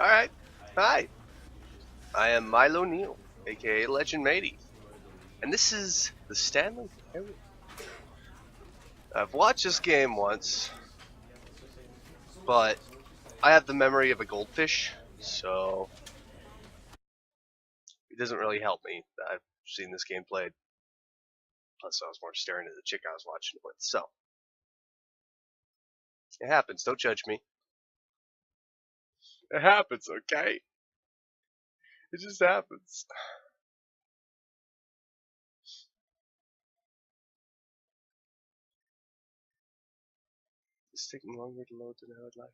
Alright. Hi. I am Milo Neal, aka Legend Matey. And this is the Stanley Parable. I've watched this game once, but I have the memory of a goldfish, so it doesn't really help me that I've seen this game played. Plus, I was more staring at the chick I was watching it with, so. It happens, don't judge me. It happens, okay? It just happens. It's taking longer to load than I would like.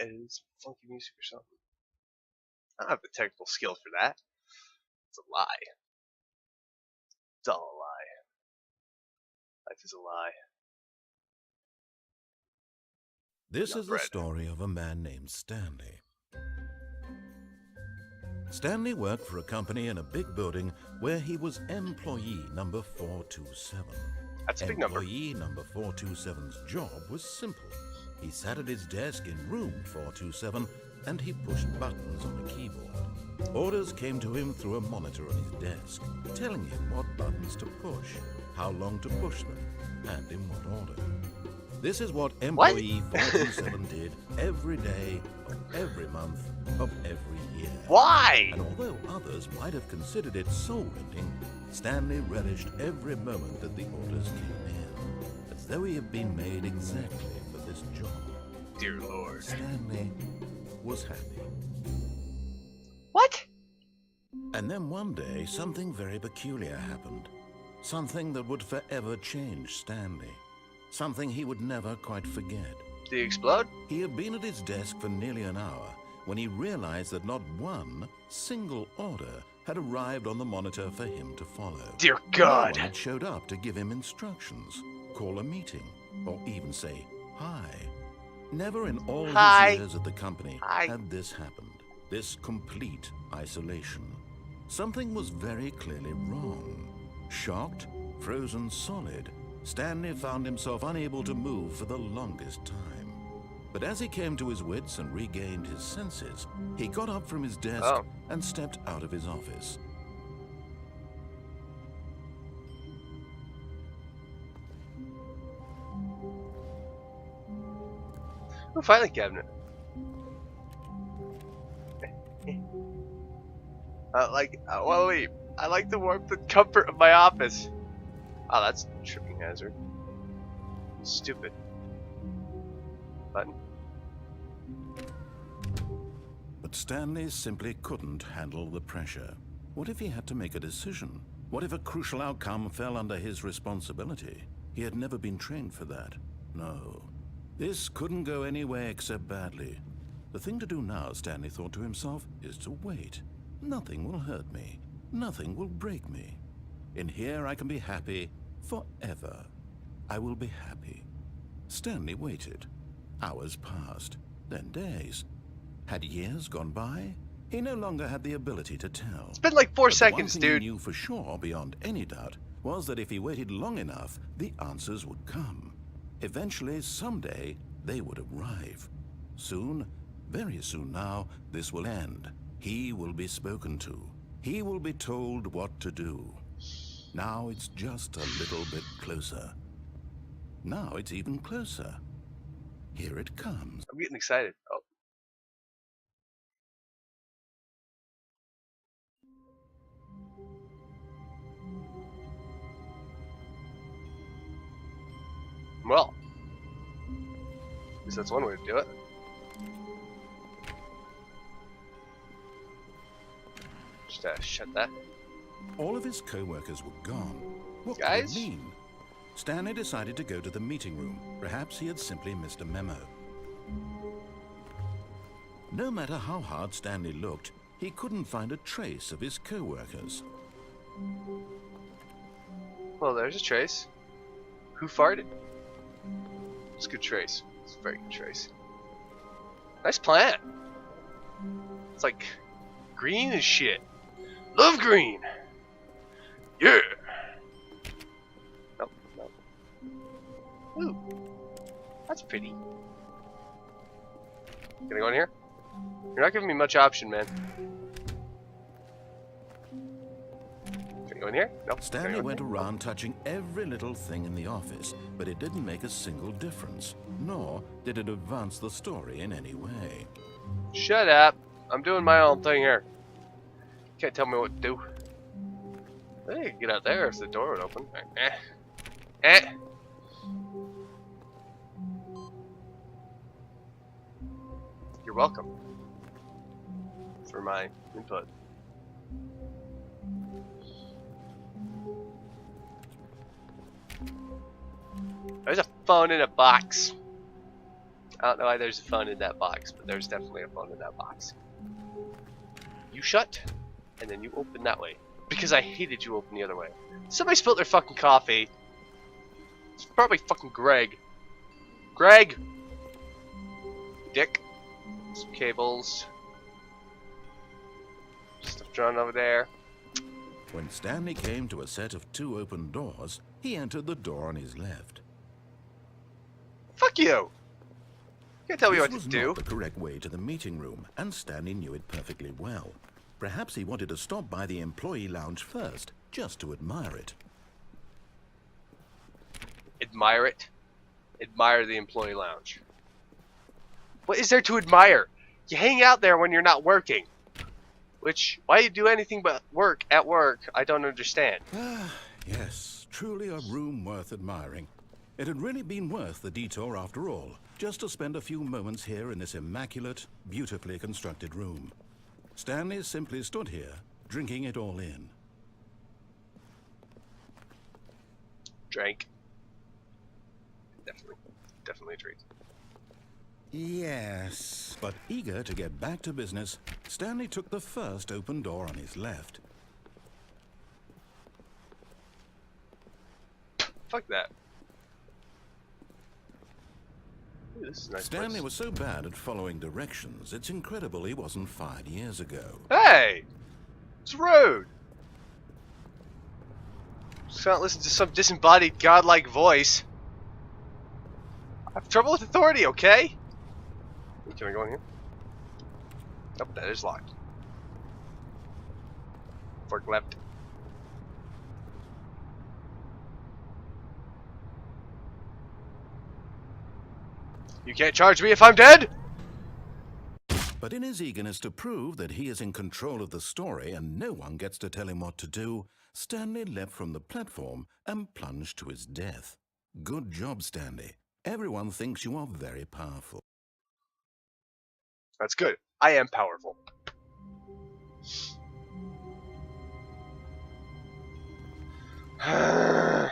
Edit some funky music or something. I don't have the technical skill for that. It's a lie. It's all a lie. Life is a lie. This is the story of a man named Stanley. Stanley worked for a company in a big building where he was employee number 427. That's a big number. Employee number 427's job was simple. He sat at his desk in room 427 and he pushed buttons on a keyboard. Orders came to him through a monitor on his desk, telling him what buttons to push, how long to push them, and in what order. This is what employee 427 did every day of every month of every year. Why? And although others might have considered it soul-rending, Stanley relished every moment that the orders came in, as though he had been made exactly for this job. Dear Lord. Stanley was happy. What? And then one day, something very peculiar happened. Something that would forever change Stanley. Something he would never quite forget. Did he explode? He had been at his desk for nearly an hour when he realized that not one single order had arrived on the monitor for him to follow. Dear No God. one had showed up to give him instructions, call a meeting, or even say hi. Never in all Hi. his years at the company Hi. had this happened. This complete isolation. Something was very clearly wrong. Shocked, frozen solid, Stanley found himself unable to move for the longest time. But as he came to his wits and regained his senses, he got up from his desk and stepped out of his office. Oh, filing cabinet. Wait. I like the warmth and comfort of my office. Oh, that's a tripping hazard. Stupid. Button. But Stanley simply couldn't handle the pressure. What if he had to make a decision? What if a crucial outcome fell under his responsibility? He had never been trained for that. No. This couldn't go any way except badly. The thing to do now, Stanley thought to himself, is to wait. Nothing will hurt me. Nothing will break me. In here I can be happy forever. I will be happy. Stanley waited. Hours passed, then days. Had years gone by? He no longer had the ability to tell. It's been like 4 But seconds, the one thing dude. he knew for sure, beyond any doubt, was that if he waited long enough, the answers would come. Eventually, someday, they would arrive. Soon, very soon now, this will end. He will be spoken to. He will be told what to do. Now it's just a little bit closer. Now it's even closer. Here it comes. I'm getting excited. Oh. Well. At least that's one way to do it. Just shut that. All of his co-workers were gone. What could Guys? it mean? Stanley decided to go to the meeting room. Perhaps he had simply missed a memo. No matter how hard Stanley looked, he couldn't find a trace of his co-workers. Well, there's a trace. Who farted? It's a good trace. It's a very good trace. Nice plant. It's like green as shit. Love green. Yeah. Nope. Ooh, that's pretty. Can I go in here? You're not giving me much option, man. Can I go in here? Nope. Stanley went around touching every little thing in the office, but it didn't make a single difference, nor did it advance the story in any way. Shut up. I'm doing my own thing here. Can't tell me what to do. Hey, get out there if the door would open. You're welcome for my input. There's a phone in a box. I don't know why there's a phone in that box, but there's definitely a phone in that box. You shut, and then you open that way. Because I hated you open the other way. Somebody spilled their fucking coffee. It's probably fucking Greg. Greg! Dick. Some cables. Stuff drawn over there. When Stanley came to a set of 2 open doors, he entered the door on his left. Fuck you! Can't tell me what This to was do. not the correct way to the meeting room, and Stanley knew it perfectly well. Perhaps he wanted to stop by the employee lounge first, just to admire it. Admire it? Admire the employee lounge. What is there to admire? You hang out there when you're not working. Which, why you do anything but work at work, I don't understand. Ah, yes, truly a room worth admiring. It had really been worth the detour after all, just to spend a few moments here in this immaculate, beautifully constructed room. Stanley simply stood here, drinking it all in. Drank. Definitely a treat. Yes. But eager to get back to business, Stanley took the first open door on his left. Fuck that. Ooh, this is a nice Stanley place. was so bad at following directions, it's incredible he wasn't fired years ago. Hey! It's rude! Just can't listen to some disembodied godlike voice. I have trouble with authority, okay? Can I go in here? Nope, that is locked. Fork left. You can't charge me if I'm dead! But in his eagerness to prove that he is in control of the story and no one gets to tell him what to do, Stanley leapt from the platform and plunged to his death. Good job, Stanley. Everyone thinks you are very powerful. That's good. I am powerful.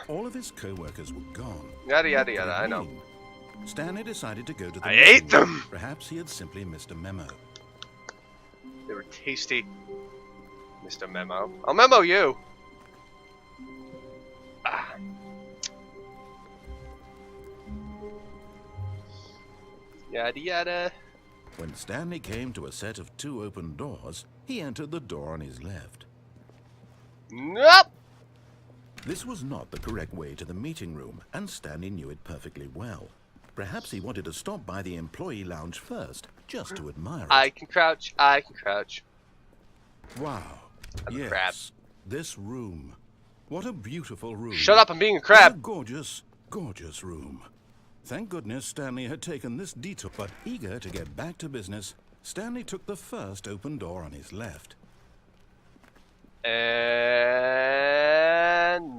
All of his co-workers were gone. Yada yada What yada, did it I know. mean? Stanley decided to go to the I meeting ate them! room. Perhaps he had simply missed a memo. They were tasty. Mr. Memo. I'll memo you! Ah. Yada yada. When Stanley came to a set of 2 open doors, he entered the door on his left. Nope! This was not the correct way to the meeting room, and Stanley knew it perfectly well. Perhaps he wanted to stop by the employee lounge first, just to admire it. I can crouch. I can crouch. Wow. I'm a Yes. crab. This room. What a beautiful room. Shut up, I'm being a What a crab. gorgeous, gorgeous room. Thank goodness Stanley had taken this detour, but eager to get back to business, Stanley took the first open door on his left. And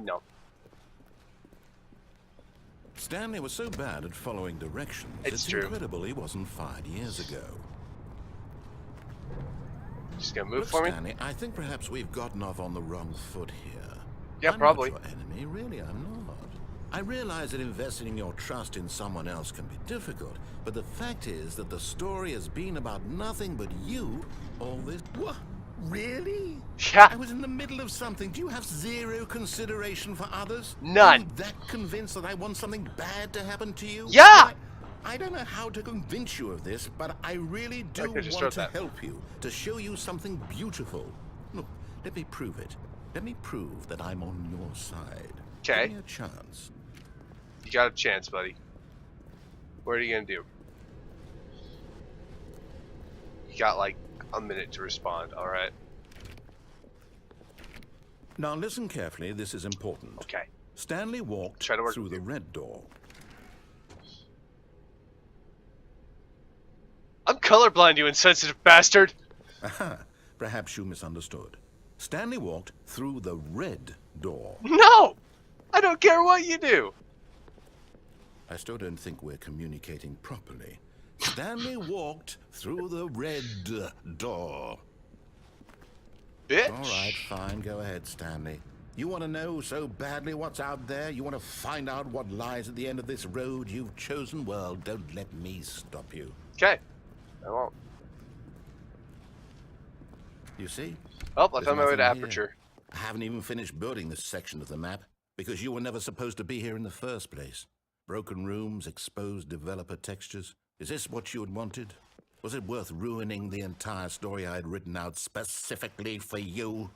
no. Stanley was so bad at following directions, It's true. incredible he wasn't fired years ago. Just gonna move Look, for me? Stanley, I think perhaps we've gotten off on the wrong foot here. Yeah, I'm probably. not your enemy, really, I'm not. I realize that investing your trust in someone else can be difficult, but the fact is that the story has been about nothing but you all this. What? Really? Yeah. I was in the middle of something. Do you have zero consideration for others? None. Are you that convinced that I want something bad to happen to you? Yeah. I don't know how to convince you of this, but I really do I just want wrote to that. help you, to show you something beautiful. Look, let me prove it. Let me prove that I'm on your side. Okay. Give me a chance. You got a chance, buddy. What are you gonna do? got like a minute to respond. All right. Now listen carefully, this is important. Okay. Stanley walked Try to work through with the you. red door. I'm colorblind, you insensitive bastard. Aha, perhaps you misunderstood. Stanley walked through the red door. No! I don't care what you do. I still don't think we're communicating properly. Stanley walked through the red door. Bitch. All right, fine, go ahead, Stanley. You want to know so badly what's out there? You want to find out what lies at the end of this road you've chosen? Well, don't let me stop you. Okay. I won't. You see? Oh, I There's found my way to nothing here. Aperture. I haven't even finished building this section of the map because you were never supposed to be here in the first place. Broken rooms, exposed developer textures. Is this what you had wanted? Was it worth ruining the entire story I had written out specifically for you?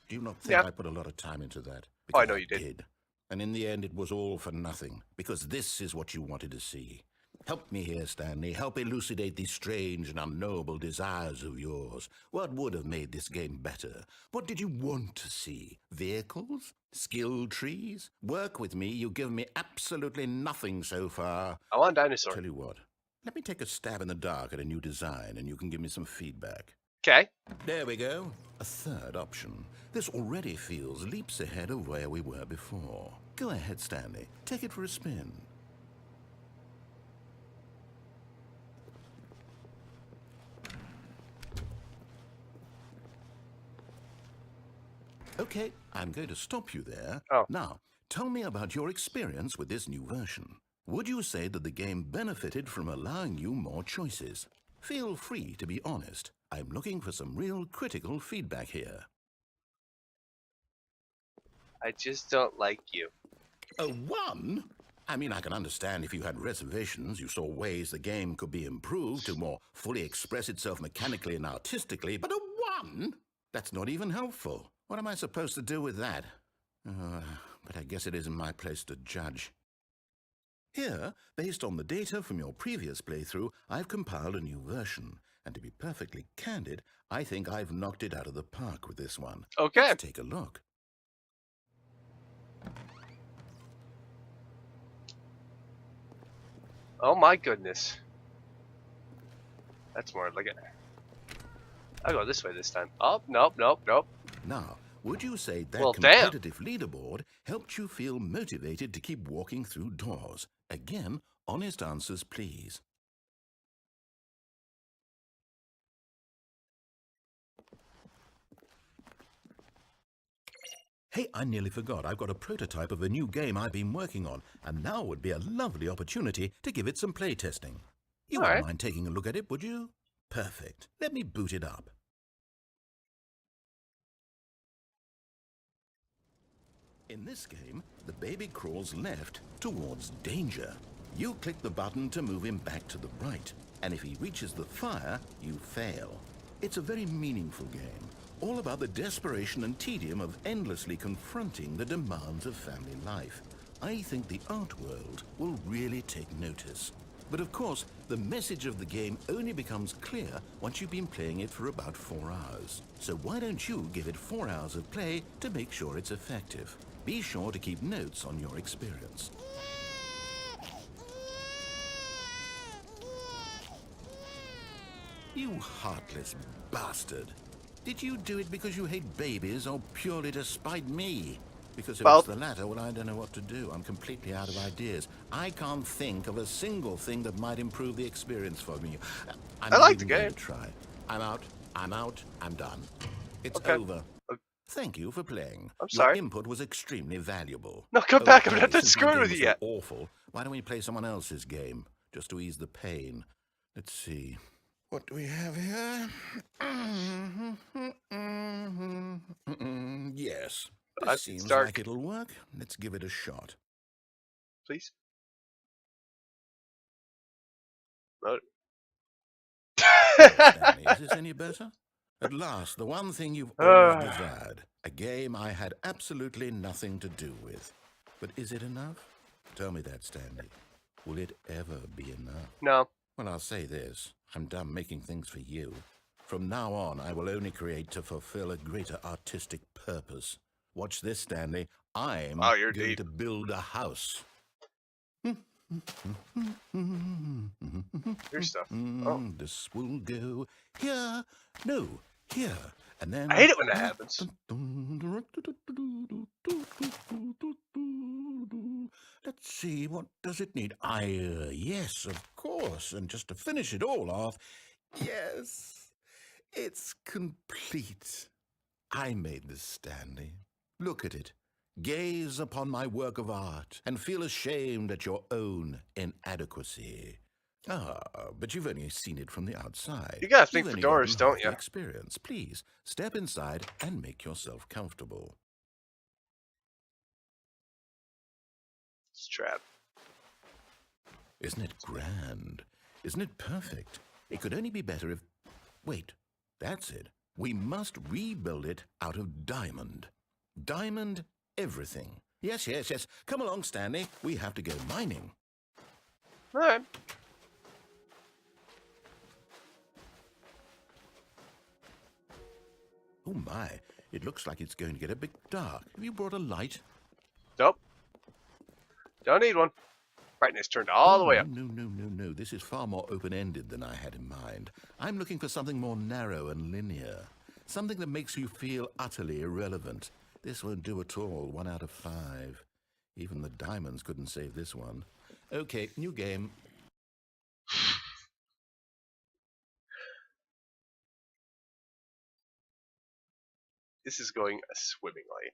Do you not think Yeah. I put a lot of time into that? Oh, I Because know you did. And in the end, it was all for nothing, because this is what you wanted to see. Help me here, Stanley. Help elucidate these strange and unknowable desires of yours. What would have made this game better? What did you want to see? Vehicles? Skill trees? Work with me. You've given me absolutely nothing so far. I want a dinosaur. Tell you what. Let me take a stab in the dark at a new design, and you can give me some feedback. Okay. There we go. A third option. This already feels leaps ahead of where we were before. Go ahead, Stanley. Take it for a spin. Okay, I'm going to stop you there. Oh. Now, tell me about your experience with this new version. Would you say that the game benefited from allowing you more choices? Feel free to be honest. I'm looking for some real critical feedback here. I just don't like you. A 1? I mean, I can understand if you had reservations, you saw ways the game could be improved to more fully express itself mechanically and artistically, but a 1? That's not even helpful. What am I supposed to do with that? But I guess it isn't my place to judge. Here, based on the data from your previous playthrough, I've compiled a new version. And to be perfectly candid, I think I've knocked it out of the park with this one. Okay. Let's take a look. Oh my goodness. That's more like it. I'll go this way this time. Oh, nope, nope, nope. Now, would you say that Well, damn. competitive leaderboard helped you feel motivated to keep walking through doors? Again, honest answers, please. Hey, I nearly forgot. I've got a prototype of a new game I've been working on, and now would be a lovely opportunity to give it some play testing. You All wouldn't right. mind taking a look at it, would you? Perfect. Let me boot it up. In this game, the baby crawls left towards danger. You click the button to move him back to the right, and if he reaches the fire, you fail. It's a very meaningful game, all about the desperation and tedium of endlessly confronting the demands of family life. I think the art world will really take notice. But of course, the message of the game only becomes clear once you've been playing it for about 4 hours. So why don't you give it 4 hours of play to make sure it's effective? Be sure to keep notes on your experience. You heartless bastard. Did you do it because you hate babies or purely to spite me? Because if Well- it's the latter, well, I don't know what to do. I'm completely out of ideas. I can't think of a single thing that might improve the experience for me. I'm I not like the even going game. to try. I'm out. I'm done. It's Okay. over. Thank you for playing. I'm Your sorry. input was extremely valuable. No, come back. I'm Okay, not done since my screwing game with was you so yet. awful, why don't we play someone else's game, just to ease the pain? Let's see. What do we have here? Yes. This It's seems dark. like it'll work. Let's give it a shot. Please. No. Stanley, is this any better? At last, the one thing you've always desired. A game I had absolutely nothing to do with. But is it enough? Tell me that, Stanley. Will it ever be enough? No. Well, I'll say this. I'm done making things for you. From now on, I will only create to fulfill a greater artistic purpose. Watch this, Stanley. I'm Wow, you're going deep. to build a house. Your stuff. Oh. This will go here. No, here. And then... I hate it when that happens. Let's see, what does it need? Yes, of course. And just to finish it all off, yes, it's complete. I made this, Stanley. Look at it. Gaze upon my work of art and feel ashamed at your own inadequacy. Ah, but you've only seen it from the outside. You gotta think You've for only doors, gotten don't half you? the experience. Please, step inside and make yourself comfortable. It's a trap. Isn't it grand? Isn't it perfect? It could only be better if... Wait, that's it. We must rebuild it out of diamond. Diamond everything. Yes, yes, yes. Come along, Stanley. We have to go mining. All right. Oh my, it looks like it's going to get a bit dark. Have you brought a light? Nope. Don't need one. Brightness turned all the way up. No. This is far more open-ended than I had in mind. I'm looking for something more narrow and linear. Something that makes you feel utterly irrelevant. This won't do at all. 1 out of 5. Even the diamonds couldn't save this one. Okay, new game. This is going swimmingly.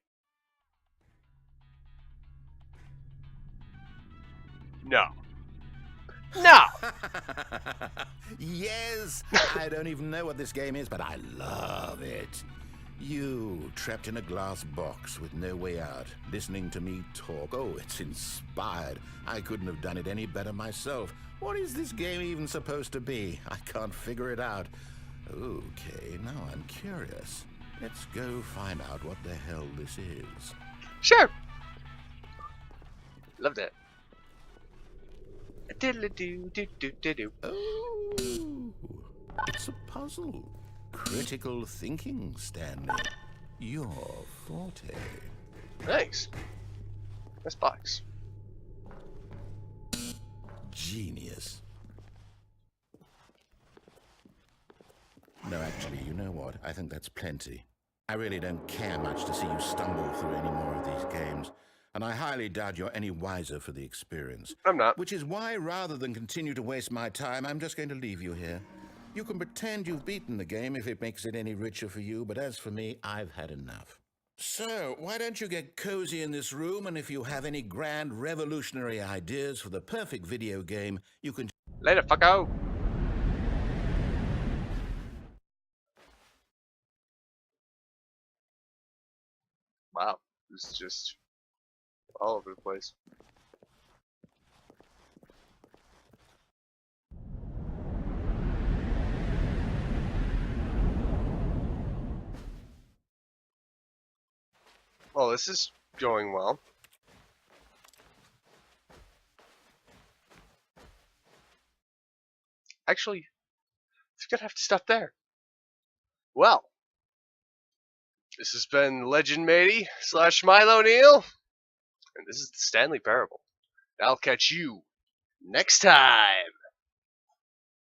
No. No! Yes! I don't even know what this game is, but I love it. You, trapped in a glass box with no way out, listening to me talk. Oh, it's inspired. I couldn't have done it any better myself. What is this game even supposed to be? I can't figure it out. Okay, now I'm curious. Let's go find out what the hell this is. Sure. Love that. Diddle-a-doo-doo-doo-doo-doo. Oh, it's a puzzle. Critical thinking, Stanley. Your forte. Thanks. Nice box. Genius. No, actually, you know what? I think that's plenty. I really don't care much to see you stumble through any more of these games, and I highly doubt you're any wiser for the experience. I'm not. Which is why, rather than continue to waste my time, I'm just going to leave you here. You can pretend you've beaten the game if it makes it any richer for you, but as for me, I've had enough. So, why don't you get cozy in this room, and if you have any grand revolutionary ideas for the perfect video game, you can... Later, fucko. Wow. This is just all over the place. Well, this is going well. Actually, I think I'd have to stop there. Well, this has been Legend Matey / Milo Neal, and this is the Stanley Parable. I'll catch you next time.